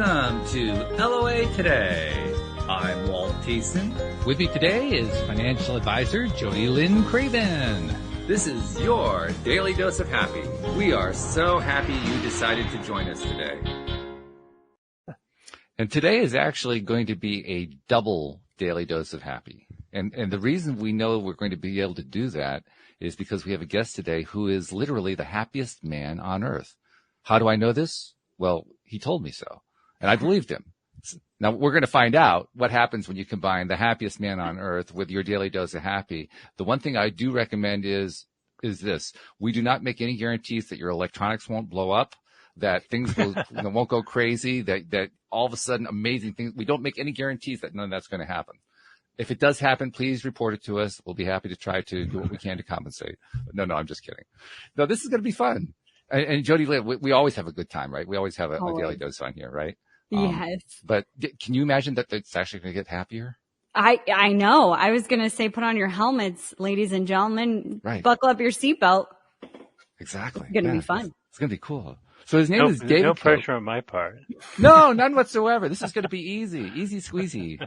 Welcome to LOA Today. I'm Walt Thiessen. With me today is financial advisor Jody Lynn Craven. This is your Daily Dose of Happy. We are so happy you decided to join us today. And today is actually going to be a double Daily Dose of Happy. And the reason we know we're going to be able to do that is because we have a guest today who is literally the happiest man on earth. How do I know this? Well, he told me so, and I believed him. Now, we're going to find out what happens when you combine the happiest man on earth with your daily dose of happy. The one thing I do recommend is this. We do not make any guarantees that your electronics won't blow up, that things won't go crazy, that all of a sudden amazing things. We don't make any guarantees that none of that's going to happen. If it does happen, please report it to us. We'll be happy to try to do what we can to compensate. But no, I'm just kidding. No, this is going to be fun. And Jody, we always have a good time, right? We always have a daily dose on here, right? Yes. But can you imagine that it's actually going to get happier? I know. I was going to say, put on your helmets, ladies and gentlemen. Right. Buckle up your seatbelt. Exactly. It's going to be fun. It's going to be cool. So his name is David. No pressure on my part. No, none whatsoever. This is going to be easy squeezy.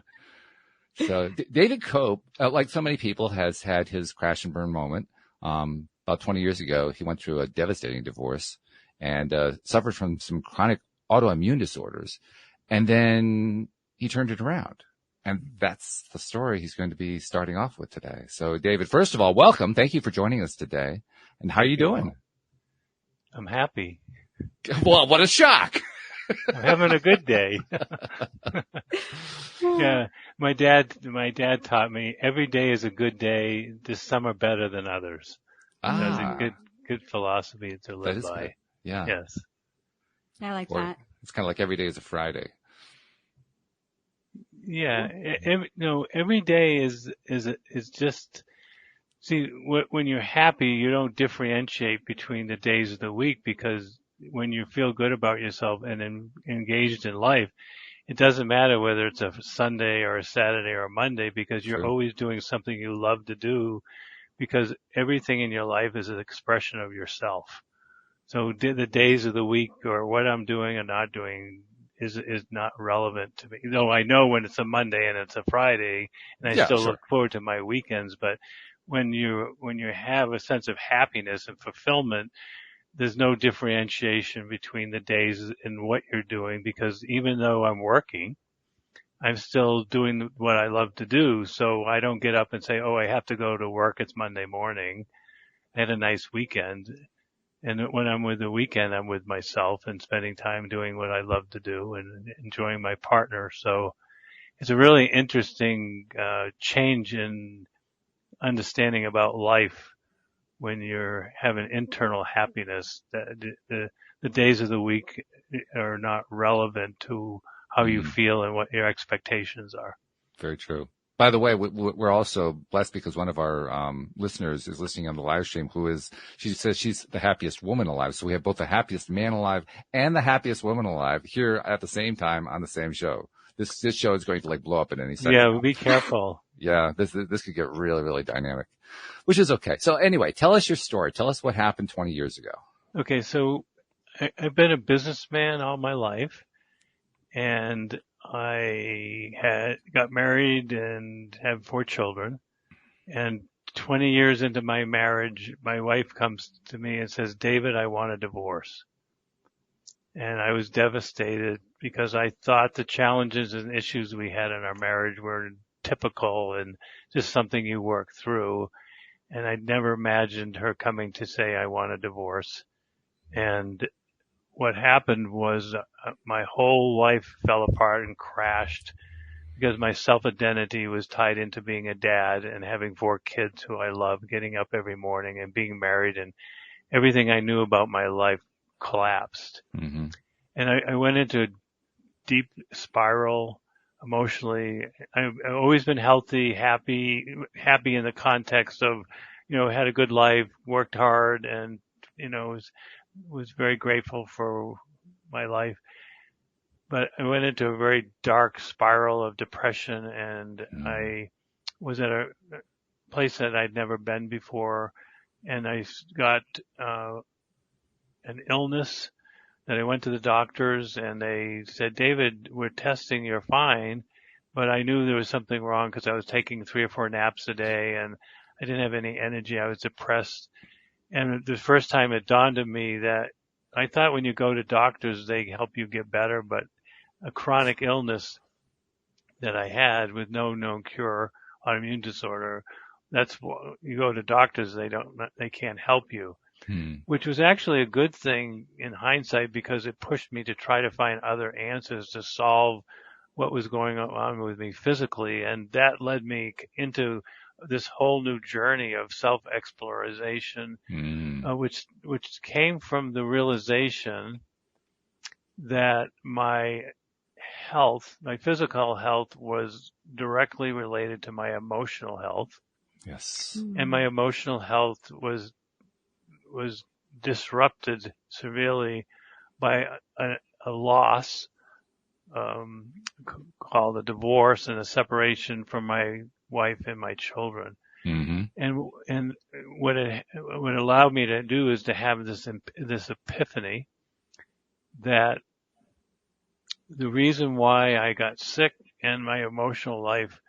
So David Cope, like so many people, has had his crash and burn moment. About 20 years ago, he went through a devastating divorce and suffered from some chronic autoimmune disorders. And then he turned it around. And that's the story he's going to be starting off with today. So, David, first of all, welcome. Thank you for joining us today. And how are you doing? I'm happy. Well, what a shock. I'm having a good day. Yeah, my dad taught me every day is a good day. Some are better than others. That's a good philosophy to live by. Good. Yeah. Yes. I like that. It's kind of like every day is a Friday. Yeah. Every day is just, see, when you're happy, you don't differentiate between the days of the week, because when you feel good about yourself and engaged in life, it doesn't matter whether it's a Sunday or a Saturday or a Monday, because you're always doing something you love to do, because everything in your life is an expression of yourself. So the days of the week or what I'm doing or not doing is not relevant to me. Though I know when it's a Monday and it's a Friday, and I still look forward to my weekends. But when you have a sense of happiness and fulfillment, there's no differentiation between the days and what you're doing, because even though I'm working, I'm still doing what I love to do. So I don't get up and say, oh, I have to go to work. It's Monday morning. I had a nice weekend. And when I'm with the weekend, I'm with myself and spending time doing what I love to do and enjoying my partner. So it's a really interesting change in understanding about life when you're having internal happiness. The days of the week are not relevant to how you feel and what your expectations are. Very true. By the way, we're also blessed because one of our listeners is listening on the live stream she says she's the happiest woman alive. So we have both the happiest man alive and the happiest woman alive here at the same time on the same show. This show is going to blow up at any second. Yeah, be careful. Yeah, this could get really, really dynamic, which is okay. So anyway, tell us your story. Tell us what happened 20 years ago. Okay, so I've been a businessman all my life. And I got married and have 4 children. And 20 years into my marriage, my wife comes to me and says, David, I want a divorce. And I was devastated because I thought the challenges and issues we had in our marriage were typical and just something you work through. And I'd never imagined her coming to say, I want a divorce. And what happened was my whole life fell apart and crashed because my self-identity was tied into being a dad and having 4 kids who I love, getting up every morning and being married, and everything I knew about my life collapsed. Mm-hmm. And I went into a deep spiral emotionally. I've always been healthy, happy in the context of, had a good life, worked hard, and, was very grateful for my life. But I went into a very dark spiral of depression, and I was at a place that I'd never been before, and I got an illness that I went to the doctors and they said, David, we're testing, you're fine. But I knew there was something wrong because I was taking 3 or 4 naps a day and I didn't have any energy. I was depressed. And the first time it dawned on me that I thought when you go to doctors, they help you get better, but a chronic illness that I had with no known cure, autoimmune disorder, that's what you go to doctors, they can't help you, which was actually a good thing in hindsight because it pushed me to try to find other answers to solve what was going on with me physically. And that led me into this whole new journey of self-exploration, which came from the realization that my health, my physical health, was directly related to my emotional health. Yes. And my emotional health was disrupted severely by a loss, called a divorce and a separation from my wife and my children. And what it allowed me to do is to have this epiphany that the reason why I got sick and my emotional life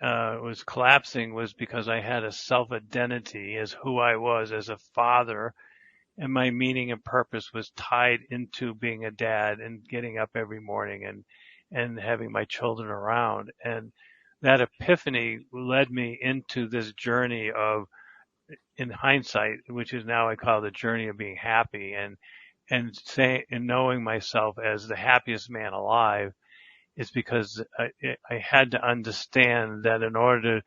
was collapsing was because I had a self-identity as who I was as a father, and my meaning and purpose was tied into being a dad and getting up every morning and having my children around. And that epiphany led me into this journey of, in hindsight, which is now I call the journey of being happy, and knowing myself as the happiest man alive is because I had to understand that in order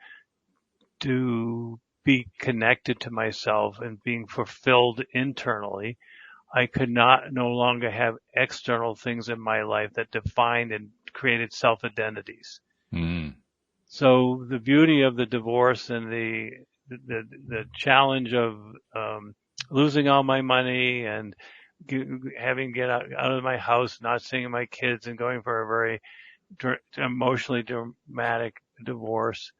to be connected to myself and being fulfilled internally, I could no longer have external things in my life that defined and created self-identities. So the beauty of the divorce and the challenge of losing all my money and having to get out of my house, not seeing my kids, and going for a very emotionally dramatic divorce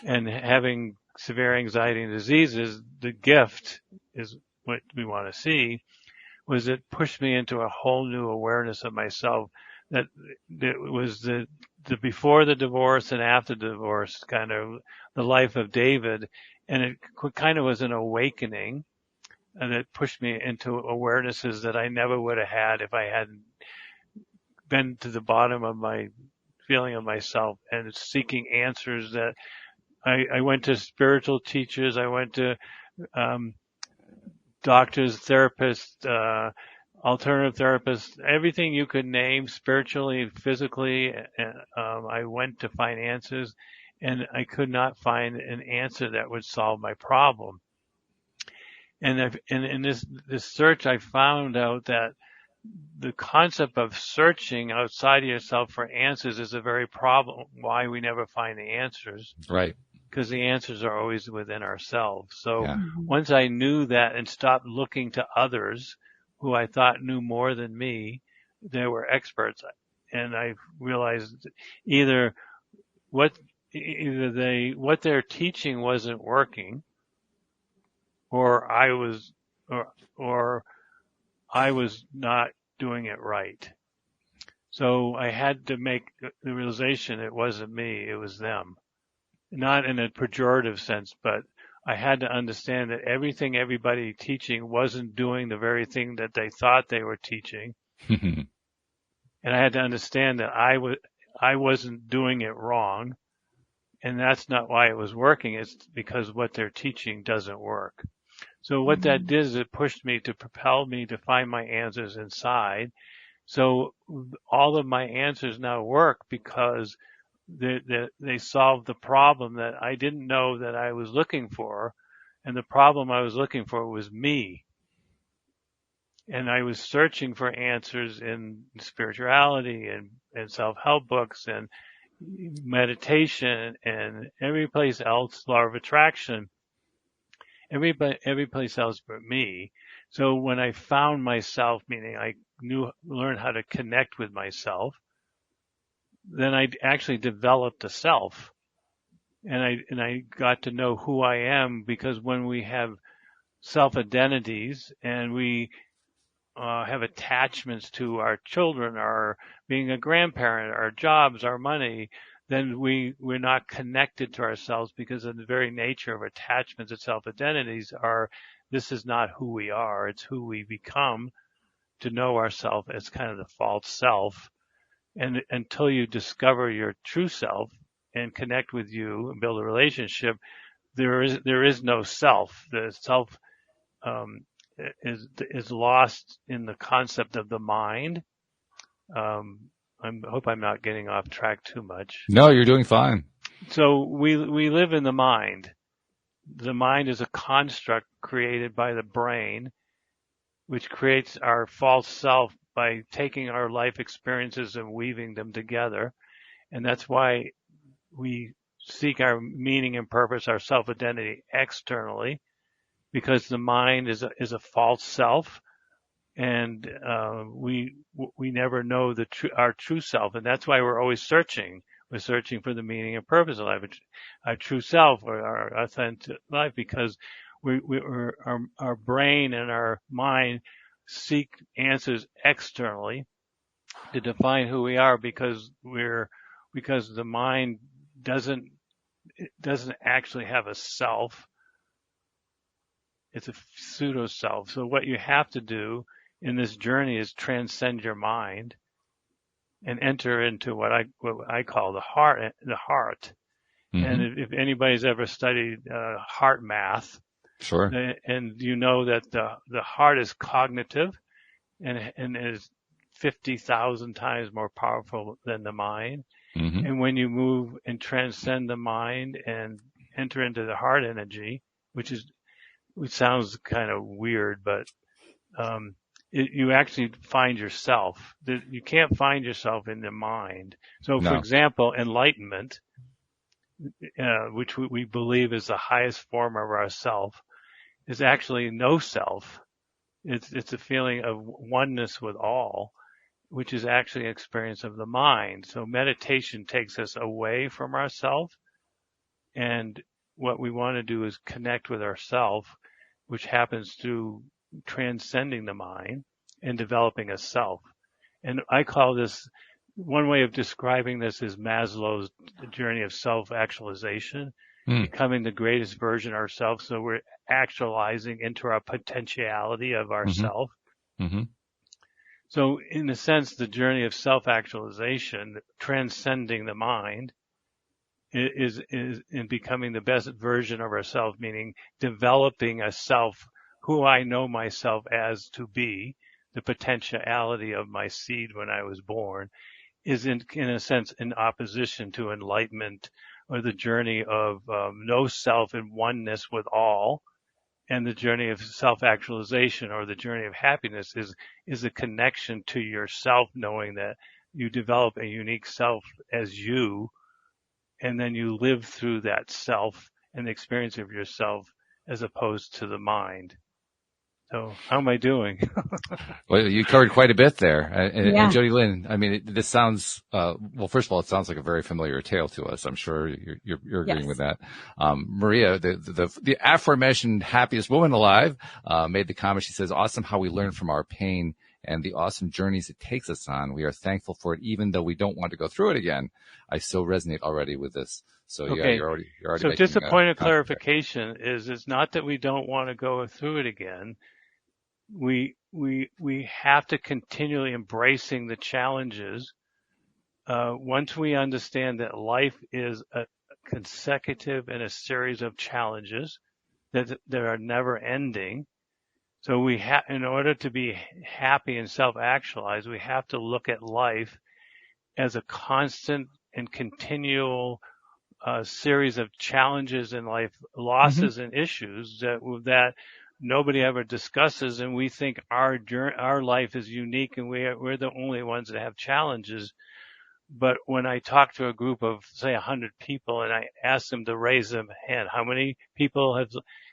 and having severe anxiety and diseases, the gift is what we want to see, was it pushed me into a whole new awareness of myself that was the before the divorce and after the divorce, kind of the life of David. And it kind of was an awakening, and it pushed me into awarenesses that I never would have had if I hadn't been to the bottom of my feeling of myself and seeking answers. That I went to spiritual teachers, I went to doctors, therapists, alternative therapists, everything you could name spiritually, physically. I went to find answers, and I could not find an answer that would solve my problem. And in this search, I found out that the concept of searching outside of yourself for answers is a very problem why we never find the answers. Right. Because the answers are always within ourselves. So once I knew that and stopped looking to others who I thought knew more than me, they were experts. And I realized either what their teaching wasn't working, or I was not doing it right. So I had to make the realization it wasn't me, it was them. Not in a pejorative sense, but I had to understand that everything everybody teaching wasn't doing the very thing that they thought they were teaching. And I had to understand that I wasn't doing it wrong. And that's not why it was working. It's because what they're teaching doesn't work. So what that did is it pushed me to propel me to find my answers inside. So all of my answers now work because they solved the problem that I didn't know that I was looking for. And the problem I was looking for was me. And I was searching for answers in spirituality and self-help books and meditation and every place else, law of attraction, every place else but me. So when I found myself, meaning I learned how to connect with myself, then I actually developed a self, and I got to know who I am, because when we have self identities and we have attachments to our children, our being a grandparent, our jobs, our money, then we're not connected to ourselves, because of the very nature of attachments and self-identities are, this is not who we are, it's who we become to know ourselves as kind of the false self. And until you discover your true self and connect with you and build a relationship, there is no self. The self is lost in the concept of the mind. I hope I'm not getting off track too much. No, you're doing fine. So we live in the mind. The mind is a construct created by the brain, which creates our false self by taking our life experiences and weaving them together. And that's why we seek our meaning and purpose, our self-identity externally, because the mind is a false self, and we never know our true self, and that's why we're always searching. We're searching for the meaning and purpose of life, our true self, or our authentic life, because our brain and our mind seek answers externally to define who we are, because the mind doesn't actually have a self. It's a pseudo self. So what you have to do in this journey is transcend your mind and enter into what I call the heart. Mm-hmm. And if anybody's ever studied heart math, Sure. and you know that the heart is cognitive and is 50,000 times more powerful than the mind. Mm-hmm. And when you move and transcend the mind and enter into the heart energy, which sounds kind of weird, but you actually find yourself. You can't find yourself in the mind. So, for example, enlightenment, which we believe is the highest form of our self, is actually no self. It's a feeling of oneness with all, which is actually an experience of the mind. So meditation takes us away from ourself, and what we want to do is connect with ourself, which happens through transcending the mind and developing a self. And I call this, one way of describing this is Maslow's journey of self-actualization, becoming the greatest version of ourselves. So we're actualizing into our potentiality of ourself. Mm-hmm. So in a sense, the journey of self-actualization, transcending the mind, is in becoming the best version of ourselves, meaning developing a self, who I know myself as to be, the potentiality of my seed when I was born, is in a sense in opposition to enlightenment, or the journey of no self and oneness with all. And the journey of self-actualization, or the journey of happiness, is a connection to yourself, knowing that you develop a unique self as you, and then you live through that self and the experience of yourself as opposed to the mind. So how am I doing? Well, you covered quite a bit there. And Yeah. Jody Lynn, I mean, this sounds, well, first of all, it sounds like a very familiar tale to us. I'm sure you're agreeing with that. Maria, the aforementioned happiest woman alive, made the comment. She says, awesome how we learn from our pain and the awesome journeys it takes us on. We are thankful for it, even though we don't want to go through it again. I so resonate already with this. So Okay. yeah, you're already So making just a point of clarification is, it's not that we don't want to go through it again. We have to continually embracing the challenges. Once we understand that life is a consecutive and a series of challenges that are never ending. So in order to be happy and self-actualized, we have to look at life as a constant and continual series of challenges in life, losses and issues that nobody ever discusses, and we think our life is unique and we're the only ones that have challenges. But when I talk to a group of, say, 100 people, and I ask them to raise their hand, how many people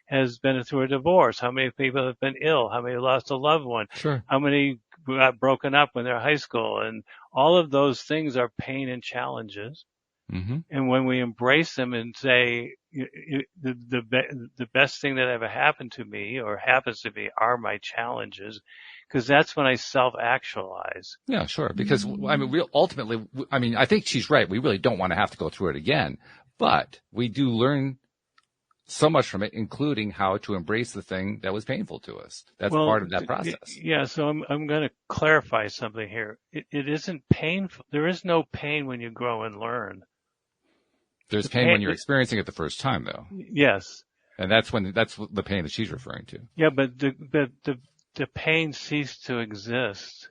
has been through a divorce? How many people have been ill? How many lost a loved one? Sure. How many got broken up when they're high school? And all of those things are pain and challenges. Mm-hmm. And when we embrace them and say, the best thing that ever happened to me or happens to me are my challenges, because that's when I self-actualize. Yeah, sure. Because I mean, I think she's right. We really don't want to have to go through it again, but we do learn so much from it, including how to embrace the thing that was painful to us. That's Well, part of that process. yeah, so I'm going to clarify something here. It isn't painful. There is no pain when you grow and learn. There's pain when you're experiencing it the first time, though. Yes. And that's the pain that she's referring to. Yeah, but the pain ceased to exist.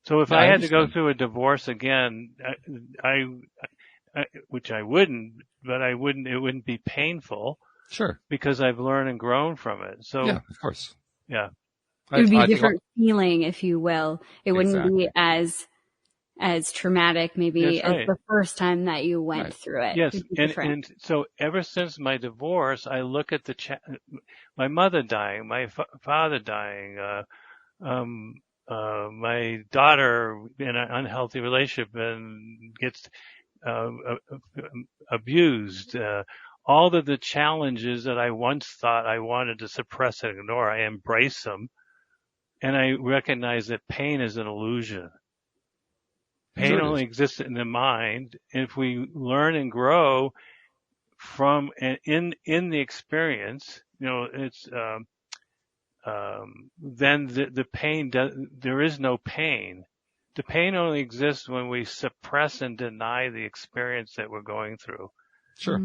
So if I had to go through a divorce again, I which I wouldn't, but it wouldn't be painful. Sure. Because I've learned and grown from it. So yeah, of course. Yeah. It would be a different feeling, if you will. It wouldn't be as traumatic, maybe, as the first time that you went through it. Yes. And so ever since my divorce, I look at my mother dying, my father dying, my daughter in an unhealthy relationship and gets abused, all of the challenges that I once thought I wanted to suppress and ignore, I embrace them. And I recognize that pain is an illusion. Pain only exists in the mind. And if we learn and grow from and in the experience, it's then the pain there is no pain. The pain only exists when we suppress and deny the experience that we're going through. Sure.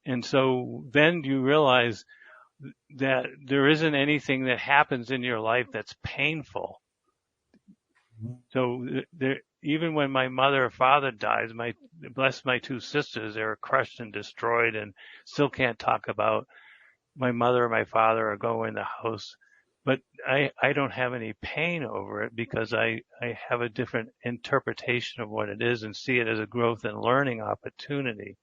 And so then you realize that there isn't anything that happens in your life that's painful. So even when my mother or father dies, bless my two sisters, they were crushed and destroyed and still can't talk about my mother or my father or go in the house. But I don't have any pain over it because I have a different interpretation of what it is and see it as a growth and learning opportunity.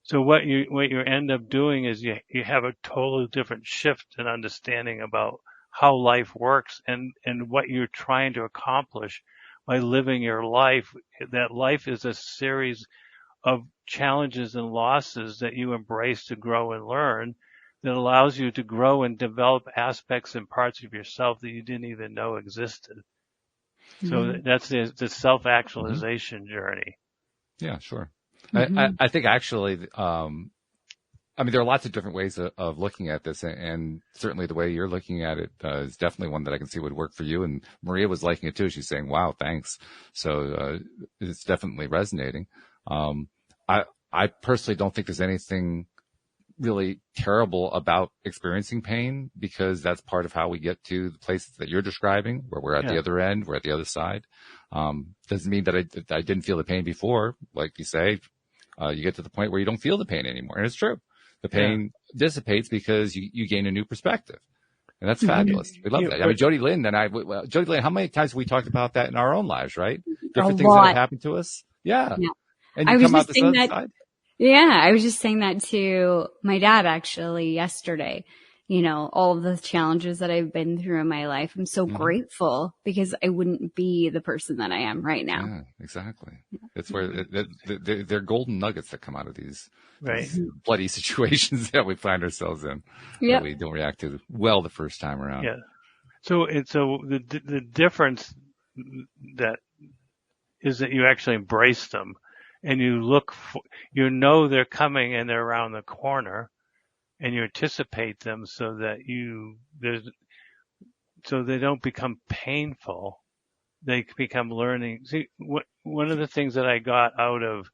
So what you end up doing is you have a totally different shift in understanding about how life works and what you're trying to accomplish by living your life. That life is a series of challenges and losses that you embrace to grow and learn that allows you to grow and develop aspects and parts of yourself that you didn't even know existed. So that's the self-actualization journey. Yeah, sure. I think actually, there are lots of different ways of looking at this, and certainly the way you're looking at it is definitely one that I can see would work for you. And Maria was liking it too. She's saying, "Wow, thanks." So it's definitely resonating. I personally don't think there's anything really terrible about experiencing pain because that's part of how we get to the place that you're describing, where we're at the other end, we're at the other side. Doesn't mean that I didn't feel the pain before, like you say. You get to the point where you don't feel the pain anymore. And it's true. The pain dissipates because you gain a new perspective. And that's fabulous. We love that. I mean, Jody Lynn and Jody Lynn, how many times have we talked about that in our own lives, right? Different things that have happened to us. Yeah. And you come out the other side. Yeah, I was just saying that to my dad actually yesterday. All of the challenges that I've been through in my life. I'm so grateful because I wouldn't be the person that I am right now. Yeah, exactly. It's where they're golden nuggets that come out of these bloody situations that we find ourselves in that we don't react to well the first time around. Yeah. So the difference that is that you actually embrace them and you they're coming and they're around the corner. And you anticipate them so that so they don't become painful. They become learning. See, one of the things that I got out of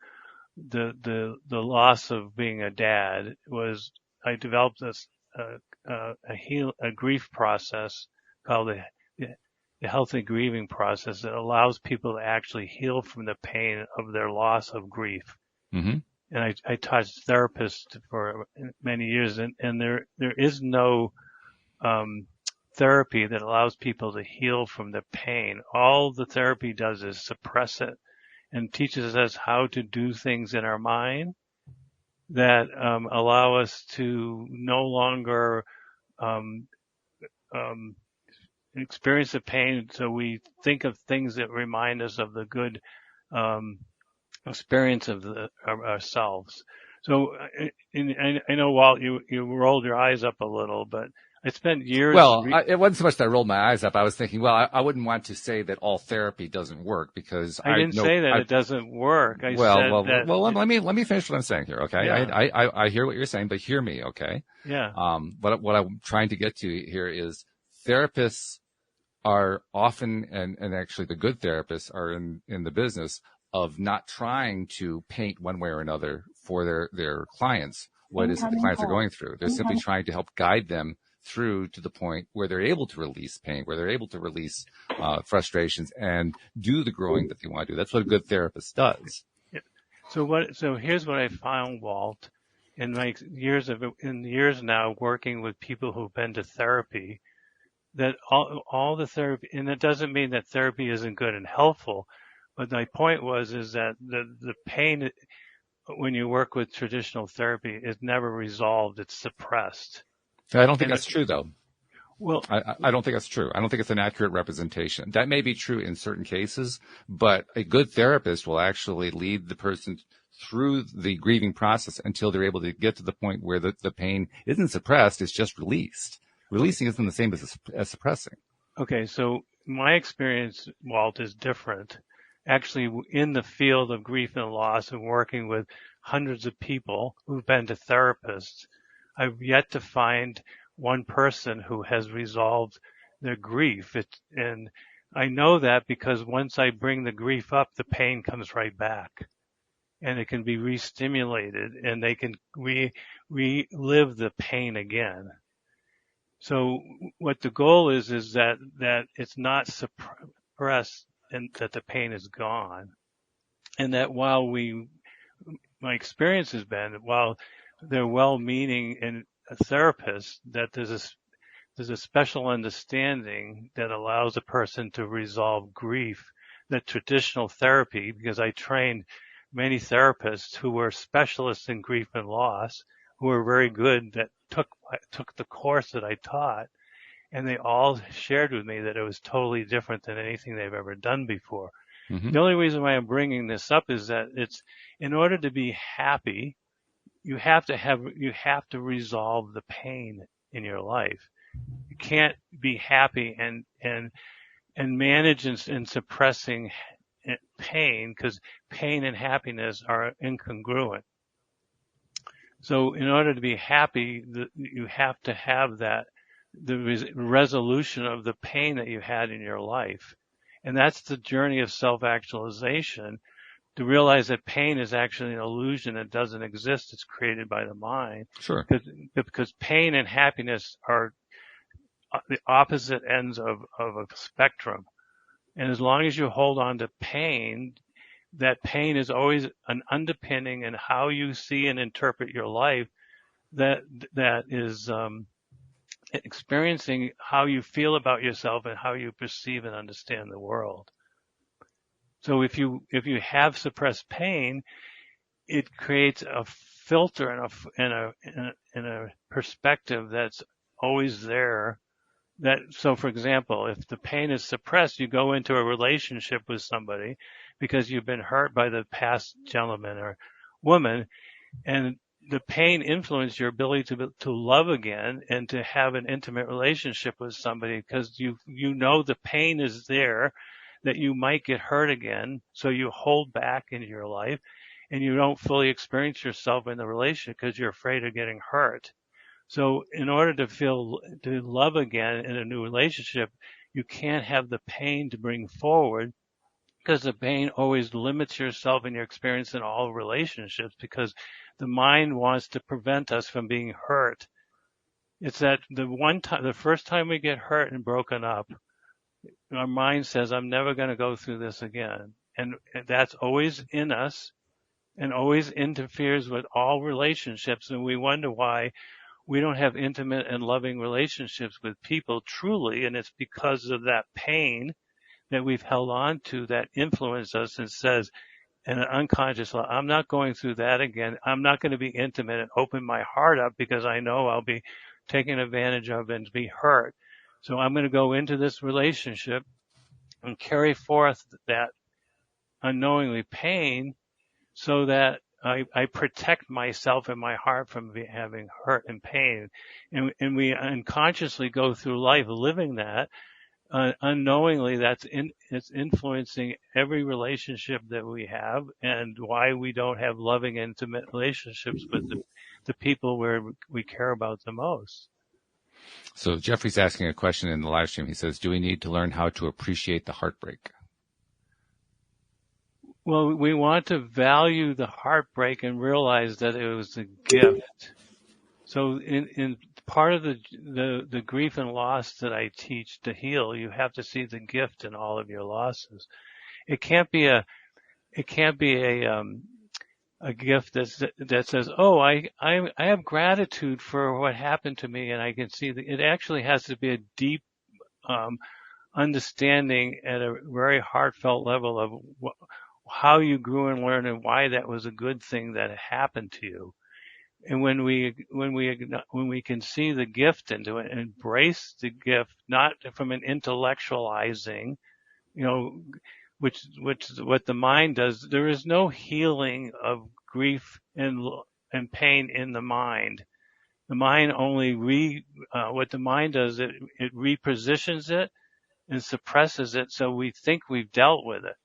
the loss of being a dad was I developed this a grief process called the healthy grieving process that allows people to actually heal from the pain of their loss of grief. Mm-hmm. And I taught therapists for many years, and there is no therapy that allows people to heal from the pain. All the therapy does is suppress it and teaches us how to do things in our mind that allow us to no longer experience the pain. So we think of things that remind us of the good experience of ourselves. So I know, Walt, you rolled your eyes up a little, but I spent years. Well, it wasn't so much that I rolled my eyes up. I was thinking, well, I wouldn't want to say that all therapy doesn't work because I didn't say that it doesn't work. I said that. Well, let me finish what I'm saying here, okay? Yeah. I hear what you're saying, but hear me, okay? Yeah. What I'm trying to get to here is therapists are often, and actually the good therapists are in the business of not trying to paint one way or another for their clients what it is that the clients are going through. They're simply trying to help guide them through to the point where they're able to release pain, where they're able to release frustrations and do the growing that they want to do. That's what a good therapist does. Yeah. So here's what I found, Walt, in my years now working with people who've been to therapy, that all the therapy, and it doesn't mean that therapy isn't good and helpful, but my point is that the pain when you work with traditional therapy is never resolved. It's suppressed. I don't think that's true, though. Well, I don't think that's true. I don't think it's an accurate representation. That may be true in certain cases, but a good therapist will actually lead the person through the grieving process until they're able to get to the point where the pain isn't suppressed, it's just released. Releasing isn't the same as suppressing. Okay, so my experience, Walt, is different. Actually, in the field of grief and loss and working with hundreds of people who've been to therapists, I've yet to find one person who has resolved their grief. And I know that because once I bring the grief up, the pain comes right back. And it can be re-stimulated and they can relive the pain again. So what the goal is that it's not suppressed and that the pain is gone. And that my experience has been, while they're well-meaning and a therapist, that there's a special understanding that allows a person to resolve grief that traditional therapy, because I trained many therapists who were specialists in grief and loss, who were very good, that took the course that I taught, and they all shared with me that it was totally different than anything they've ever done before. Mm-hmm. The only reason why I'm bringing this up is that it's, in order to be happy, you have to resolve the pain in your life. You can't be happy and manage in suppressing pain, because pain and happiness are incongruent. So in order to be happy, you have to have the resolution of the pain that you had in your life. And that's the journey of self-actualization, to realize that pain is actually an illusion that doesn't exist. It's created by the mind. Sure. Because pain and happiness are the opposite ends of a spectrum. And as long as you hold on to pain, that pain is always an underpinning in how you see and interpret your life, that is experiencing how you feel about yourself and how you perceive and understand the world. So if you have suppressed pain, it creates a filter and a perspective that's always there. So for example, if the pain is suppressed, you go into a relationship with somebody because you've been hurt by the past gentleman or woman, and the pain influenced your ability to love again and to have an intimate relationship with somebody, because you know the pain is there, that you might get hurt again, so you hold back in your life and you don't fully experience yourself in the relationship because you're afraid of getting hurt. So in order to love again in a new relationship, you can't have the pain to bring forward, because the pain always limits yourself and your experience in all relationships, because the mind wants to prevent us from being hurt. It's that the first time we get hurt and broken up, our mind says, I'm never going to go through this again. And that's always in us and always interferes with all relationships. And we wonder why we don't have intimate and loving relationships with people truly. And it's because of that pain that we've held on to that influences us and says, in an unconscious level, I'm not going through that again. I'm not going to be intimate and open my heart up because I know I'll be taken advantage of and be hurt. So I'm going to go into this relationship and carry forth that unknowingly pain, so that I protect myself and my heart from having hurt and pain. And we unconsciously go through life living that, unknowingly it's influencing every relationship that we have, and why we don't have loving, intimate relationships with the people where we care about the most. So Jeffrey's asking a question in the live stream. He says, do we need to learn how to appreciate the heartbreak? Well, we want to value the heartbreak and realize that it was a gift. So in part of the grief and loss that I teach to heal, you have to see the gift in all of your losses. It can't be a gift that says, oh, I have gratitude for what happened to me, and I can see that it actually has to be a deep understanding at a very heartfelt level of how you grew and learned, and why that was a good thing that happened to you. And when we can see the gift into it and embrace the gift, not from an intellectualizing, which is what the mind does. There is no healing of grief and pain in the mind. The mind only what the mind does, it repositions it and suppresses it, so we think we've dealt with it.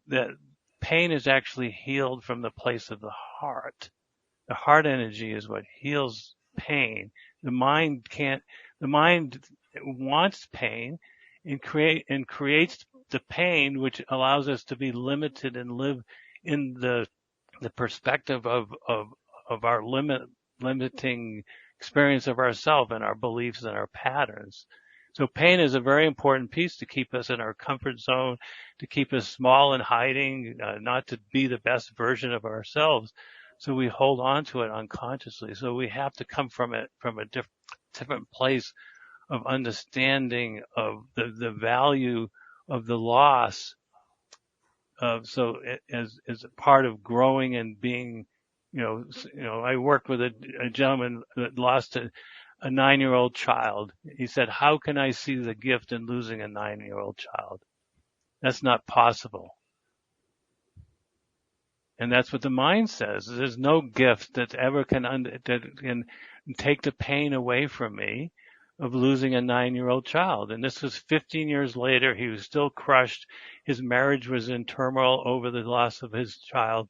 The pain is actually healed from the place of the heart. The heart energy is what heals pain. The mind wants pain and creates the pain, which allows us to be limited and live in the perspective of our limiting experience of ourselves and our beliefs and our patterns. So pain is a very important piece to keep us in our comfort zone, to keep us small and hiding, not to be the best version of ourselves. So we hold on to it unconsciously. So we have to come from it from a different place of understanding of the value of the loss. So as a part of growing and being, I worked with a gentleman that lost a 9-year-old child. He said, how can I see the gift in losing a 9-year-old child? That's not possible. And that's what the mind says. There's no gift that ever that can take the pain away from me of losing a 9-year-old child. And this was 15 years later. He was still crushed. His marriage was in turmoil over the loss of his child.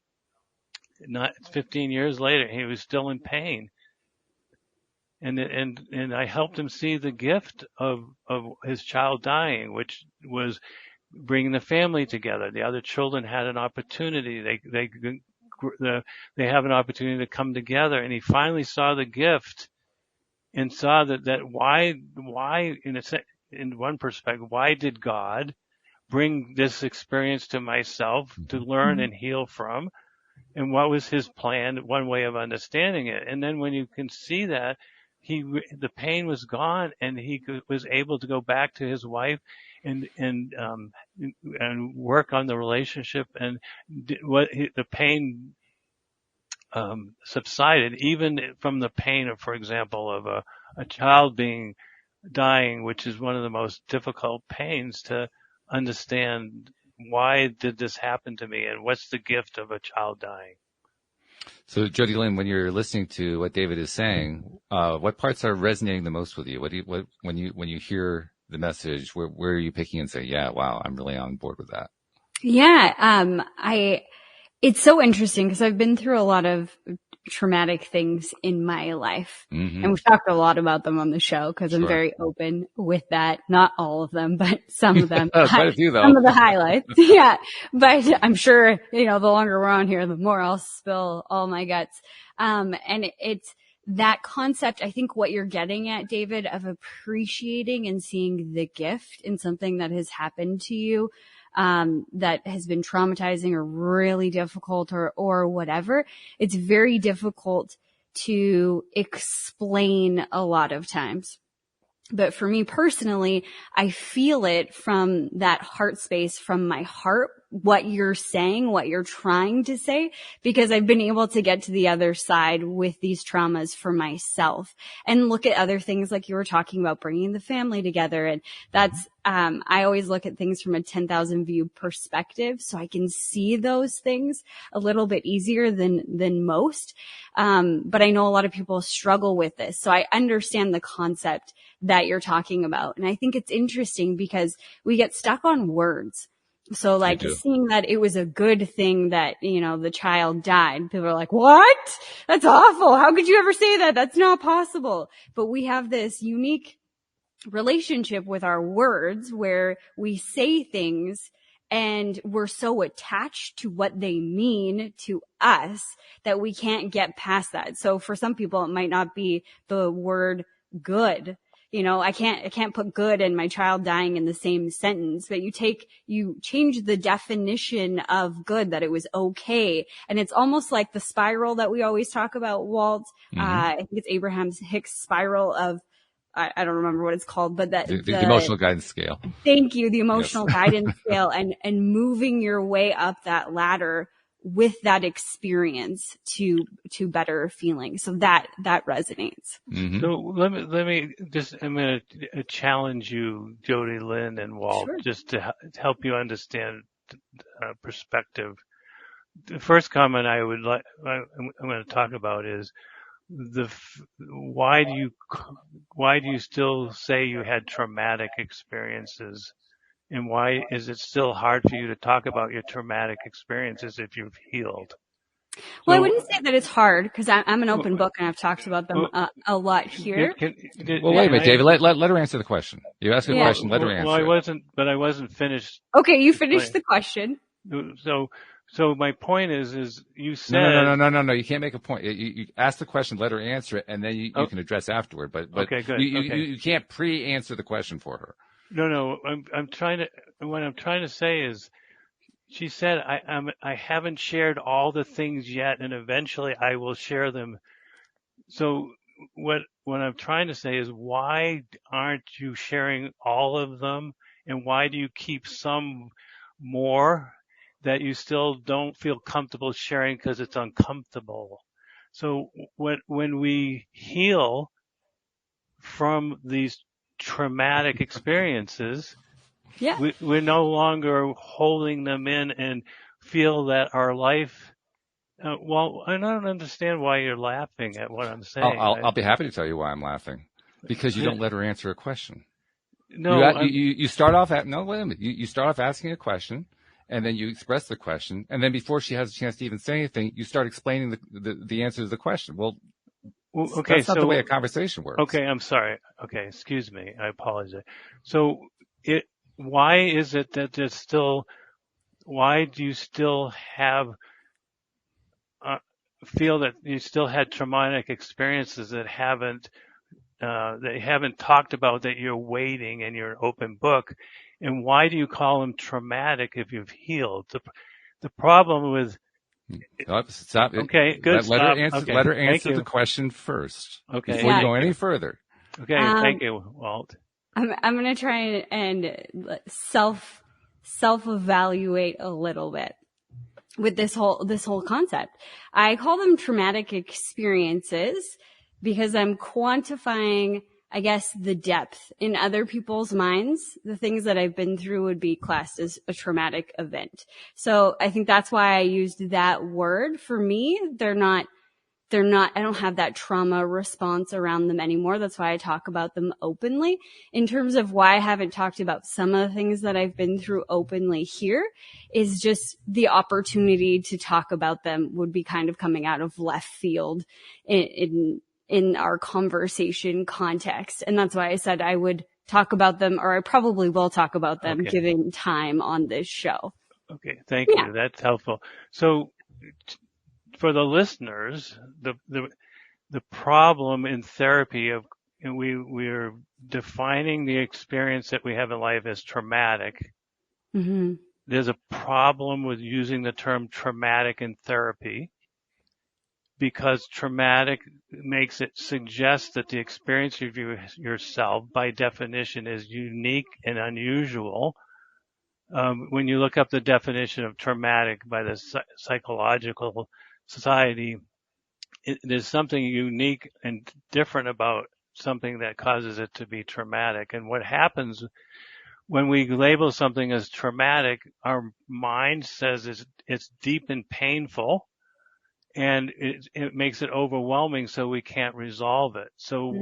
15 years later, he was still in pain. And I helped him see the gift of his child dying, which was bringing the family together. The other children had an opportunity. They have an opportunity to come together. And he finally saw the gift and saw that why in one perspective, why did God bring this experience to myself to learn and heal from? And what was his plan? One way of understanding it. And then when you can see that, the pain was gone, and he was able to go back to his wife and work on the relationship, and the pain subsided, even from the pain of, for example, of a child dying, which is one of the most difficult pains to understand. Why did this happen to me, and what's the gift of a child dying? So, Jody Lynn, when you're listening to what David is saying, what parts are resonating the most with you? When you hear the message, where are you picking and say, yeah, wow, I'm really on board with that? Yeah, it's so interesting because I've been through a lot of traumatic things in my life. Mm-hmm. And we've talked a lot about them on the show because I'm very open with that. Not all of them, but some of them. Quite a few, though. Some of the highlights. Yeah. But I'm sure, the longer we're on here, the more I'll spill all my guts. And it's that concept, I think what you're getting at, David, of appreciating and seeing the gift in something that has happened to you, that has been traumatizing or really difficult or whatever. It's very difficult to explain a lot of times. But for me personally, I feel it from that heart space, from my heart what you're saying, what you're trying to say, because I've been able to get to the other side with these traumas for myself and look at other things like you were talking about, bringing the family together. And that's, I always look at things from a 10,000 view perspective, so I can see those things a little bit easier than most. But I know a lot of people struggle with this. So I understand the concept that you're talking about. And I think it's interesting because we get stuck on words. So like seeing that it was a good thing that, the child died, people are like, what? That's awful. How could you ever say that? That's not possible. But we have this unique relationship with our words where we say things and we're so attached to what they mean to us that we can't get past that. So for some people, it might not be the word good. I can't put good and my child dying in the same sentence, but you change the definition of good, that it was okay. And it's almost like the spiral that we always talk about, Walt. I think it's Abraham Hicks' spiral of, I don't remember what it's called, but that the emotional guidance scale. Thank you. The emotional guidance scale and moving your way up that ladder with that experience to better feeling. So that resonates. Mm-hmm. So let me just, I'm going to challenge you, Jody, Lynn, and Walt, Sure. just to help you understand perspective. The first comment I'm going to talk about is why do you still say you had traumatic experiences? And why is it still hard for you to talk about your traumatic experiences if you've healed? Well, I wouldn't say that it's hard because I'm an open book and I've talked about them a lot here. Well, wait a minute, David. Let her answer the question. You asked a question. Let her answer. Well, I wasn't finished. Okay, you finished the question. So my point is you said no. You can't make a point. You ask the question, let her answer it, and then you can address afterward. But okay, good. You can't pre-answer the question for her. No. What I'm trying to say is, she said I haven't shared all the things yet, and eventually I will share them. So what I'm trying to say is, why aren't you sharing all of them, and why do you keep some more that you still don't feel comfortable sharing because it's uncomfortable? So when we heal from these traumatic experiences, we're no longer holding them in and feel that our life. Well, I don't understand why you're laughing at what I'm saying. I'll be happy to tell you why I'm laughing, because you don't let her answer a question. No, you start off wait a minute. You start off asking a question, and then you express the question, and then before she has a chance to even say anything, you start explaining the answer to the question. Well, okay, that's not the way a conversation works. Okay, I'm sorry. Okay, excuse me. I apologize. So why is it that there's still? Why do you still have feel that you still had traumatic experiences that haven't talked about, that you're waiting in your open book? And why do you call them traumatic if you've healed? The problem with stop. Okay, good. Let her answer the question first. Okay. Before you go any further. Okay. Thank you, Walt. I'm going to try and self-evaluate a little bit with this whole concept. I call them traumatic experiences because I'm quantifying, I guess, the depth in other people's minds. The things that I've been through would be classed as a traumatic event. So I think that's why I used that word. For me, I don't have that trauma response around them anymore. That's why I talk about them openly. In terms of why I haven't talked about some of the things that I've been through openly here, is just the opportunity to talk about them would be kind of coming out of left field in our conversation context. And that's why I said I would talk about them, or I probably will talk about them given time on this show. Okay. Thank you. That's helpful. So for the listeners, the problem in therapy we're defining the experience that we have in life as traumatic. Mm-hmm. There's a problem with using the term traumatic in therapy, because traumatic makes it suggest that the experience of yourself, by definition, is unique and unusual. When you look up the definition of traumatic by the Psychological Society, there's something unique and different about something that causes it to be traumatic. And what happens when we label something as traumatic, our mind says it's deep and painful, and it makes it overwhelming, so we can't resolve it. So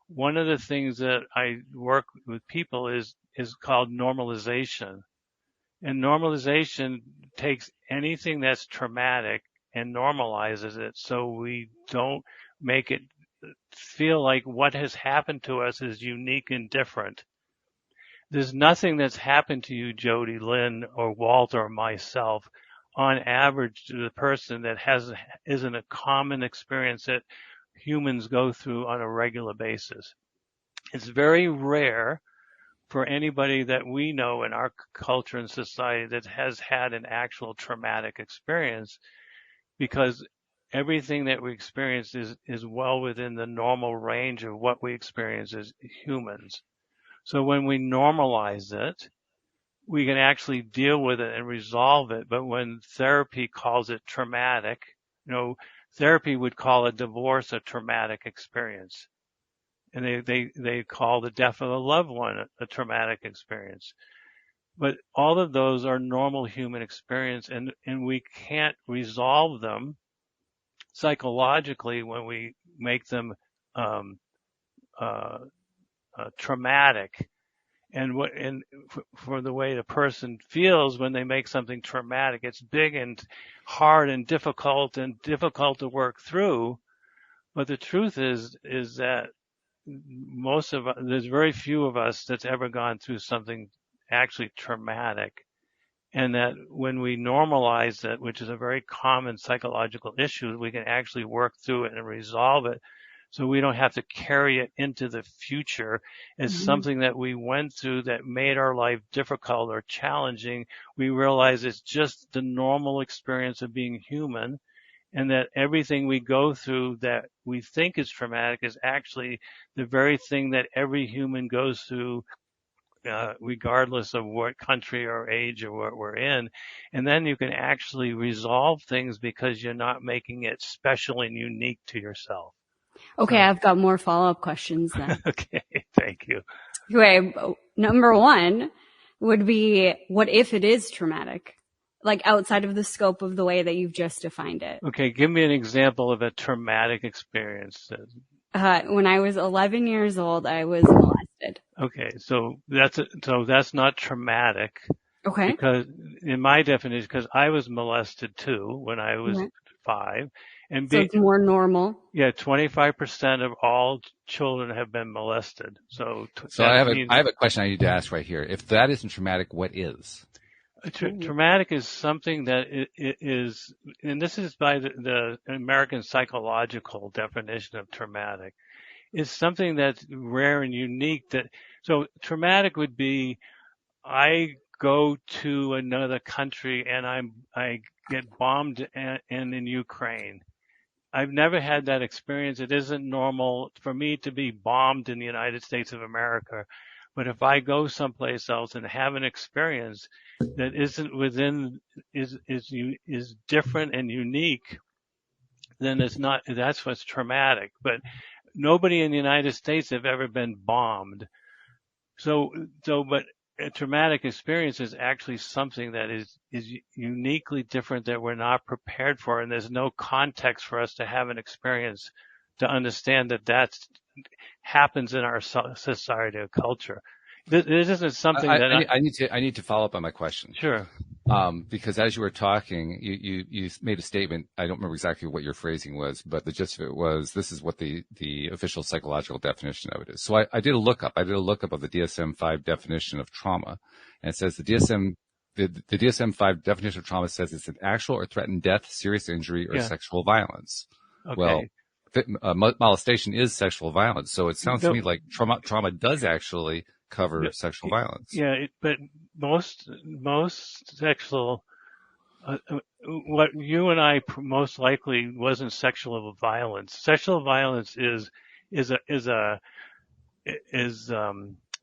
one of the things that I work with people is called normalization. And normalization takes anything that's traumatic and normalizes it, so we don't make it feel like what has happened to us is unique and different. There's nothing that's happened to you, Jody, Lynn, or Walter, or myself, on average, to the person that isn't a common experience that humans go through on a regular basis. It's very rare for anybody that we know in our culture and society that has had an actual traumatic experience, because everything that we experience is well within the normal range of what we experience as humans. So when we normalize it, we can actually deal with it and resolve it. But when therapy calls it traumatic, therapy would call a divorce a traumatic experience. And they call the death of a loved one a traumatic experience. But all of those are normal human experience, and we can't resolve them psychologically when we make them traumatic. And for the way the person feels when they make something traumatic, it's big and hard and difficult to work through. But the truth is that there's very few of us that's ever gone through something actually traumatic. And that when we normalize it, which is a very common psychological issue, we can actually work through it and resolve it. So we don't have to carry it into the future as something that we went through that made our life difficult or challenging. We realize it's just the normal experience of being human, and that everything we go through that we think is traumatic is actually the very thing that every human goes through, regardless of what country or age or what we're in. And then you can actually resolve things because you're not making it special and unique to yourself. Okay, I've got more follow-up questions then. Okay, thank you. Okay, number one would be, what if it is traumatic? Like outside of the scope of the way that you've just defined it. Okay, give me an example of a traumatic experience. When I was 11 years old, I was molested. Okay, so that's not traumatic. Okay. Because in my definition, because I was molested too when I was 5. And so it's more normal. Yeah, 25% of all children have been molested. So I have a question I need to ask right here. If that isn't traumatic, what is? Traumatic is something that is, and this is by the American psychological definition of traumatic, is something that's rare and unique. So traumatic would be, I go to another country and I get bombed in Ukraine. I've never had that experience. It isn't normal for me to be bombed in the United States of America. But if I go someplace else and have an experience that isn't within, is different and unique, then that's what's traumatic. But nobody in the United States have ever been bombed. But a traumatic experience is actually something that is uniquely different, that we're not prepared for, and there's no context for us to have an experience to understand that happens in our society or culture. This isn't something I need to follow up on my question. Sure. Because as you were talking, you made a statement. I don't remember exactly what your phrasing was, but the gist of it was, this is what the official psychological definition of it is. So I did a lookup. I did a lookup of the DSM-5 definition of trauma, and it says the DSM-5 definition of trauma says it's an actual or threatened death, serious injury, or sexual violence. Okay. Well, molestation is sexual violence, so it sounds to me like trauma does actually cover sexual violence. Yeah, but most sexual, what you and I most likely wasn't sexual violence. Sexual violence is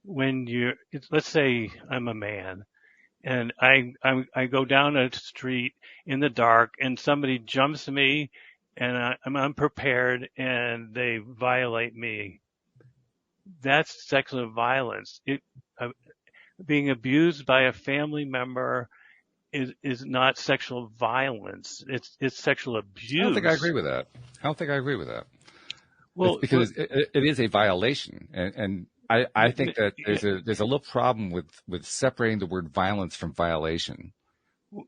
when let's say I'm a man and I go down a street in the dark and somebody jumps me and I'm unprepared and they violate me. That's sexual violence. Being abused by a family member is not sexual violence. It's sexual I don't think I abuse. agree with that. I don't think I agree with that. It's Well, because it is a violation, and I think that there's a little problem with separating the word violence from violation.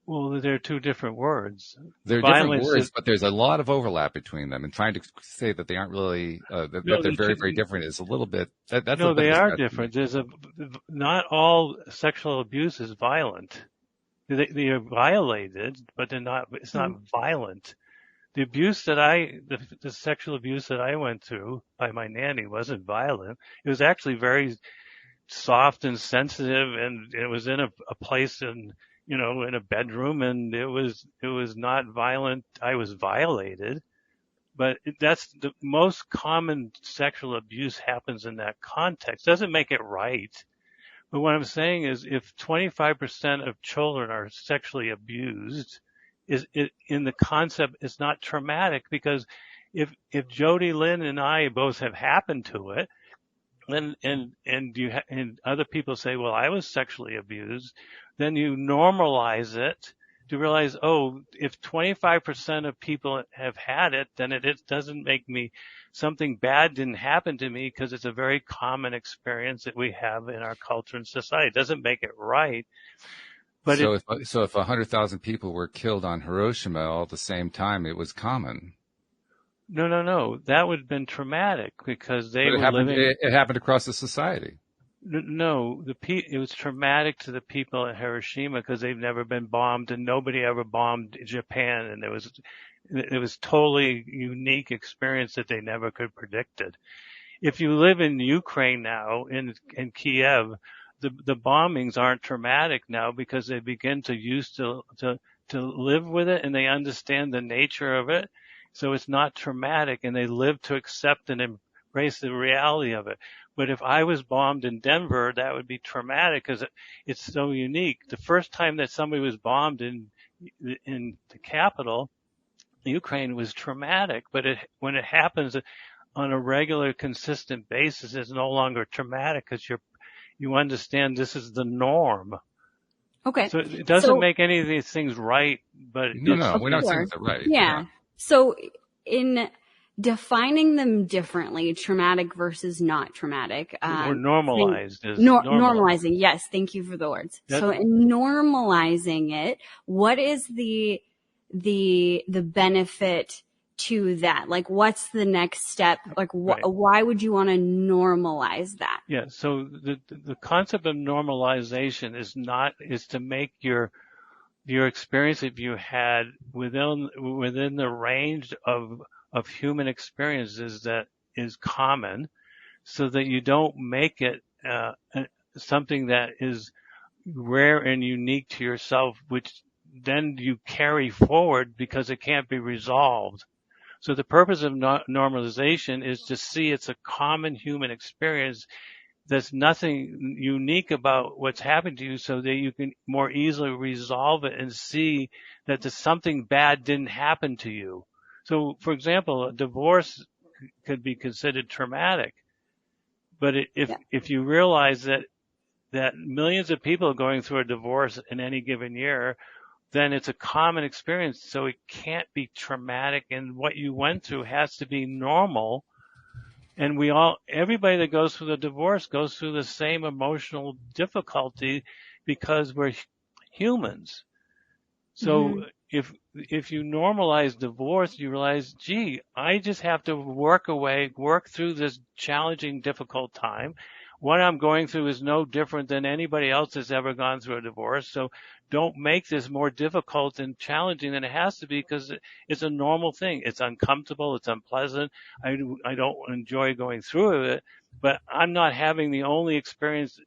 well, they're two different words. They're different Violence words, is, but there's a lot of overlap between them. And trying to say that they aren't really that no, they're they very could, very different is a little bit that's a no, bit they of a are stretch for me. different. Not all sexual abuse is violent. They are violated, but it's not Mhm. violent. The sexual abuse that I went through by my nanny wasn't violent. It was actually very soft and sensitive, and it was in a place in a bedroom, and it was not violent. I was violated, but that's the most common sexual abuse happens in that context. Doesn't make it right. But what I'm saying is if 25% of children are sexually abused, is it in the concept it's not traumatic because if Jody Lynn and I both have happened to it, and other people say, well, I was sexually abused, then you normalize it to realize, oh, if 25% of people have had it, then it doesn't make me something bad didn't happen to me because it's a very common experience that we have in our culture and society. It doesn't make it right, but So if 100,000 people were killed on Hiroshima all at the same time, it was common. no, that would have been traumatic because they But were living. it happened across the society. No, it was traumatic to the people in Hiroshima because they've never been bombed and nobody ever bombed Japan, and it was totally unique experience that they never could predict it. If you live in Ukraine now, in Kiev, the bombings aren't traumatic now because they begin to live with it and they understand the nature of it. So it's not traumatic and they live to accept and embrace the reality of it. But if I was bombed in Denver, that would be traumatic because it's so unique. The first time that somebody was bombed in the capital, Ukraine, was traumatic, but when it happens on a regular, consistent basis, it's no longer traumatic because you understand this is the norm. Okay. So it doesn't So, make any of these things right, but No, of we're not saying course. that they're right. Yeah. So in defining them differently, traumatic versus not traumatic, or saying- normalized is normal. normalizing. Yes. Thank you for the words. That, So in normalizing it, what is the benefit to that? Like, what's the next step? Like, right. why would you want to normalize that? Yeah. So the concept of normalization is to make your experience that you had within the range of human experiences that is common, so that you don't make it something that is rare and unique to yourself, which then you carry forward because it can't be resolved. So the purpose of normalization is to see it's a common human experience. There's nothing unique about what's happened to you so that you can more easily resolve it and see that there's something bad didn't happen to you. So, for example, a divorce could be considered traumatic, but Yeah. if you realize that millions of people are going through a divorce in any given year, then it's a common experience. So it can't be traumatic, and what you went through has to be normal. And everybody that goes through the divorce goes through the same emotional difficulty because we're humans. So Mhm. if you normalize divorce, you realize, gee, I just have to work through this challenging, difficult time. What I'm going through is no different than anybody else that's ever gone through a divorce. So don't make this more difficult and challenging than it has to be because it's a normal thing. It's uncomfortable. It's unpleasant. I don't enjoy going through it, but I'm not having the only experience.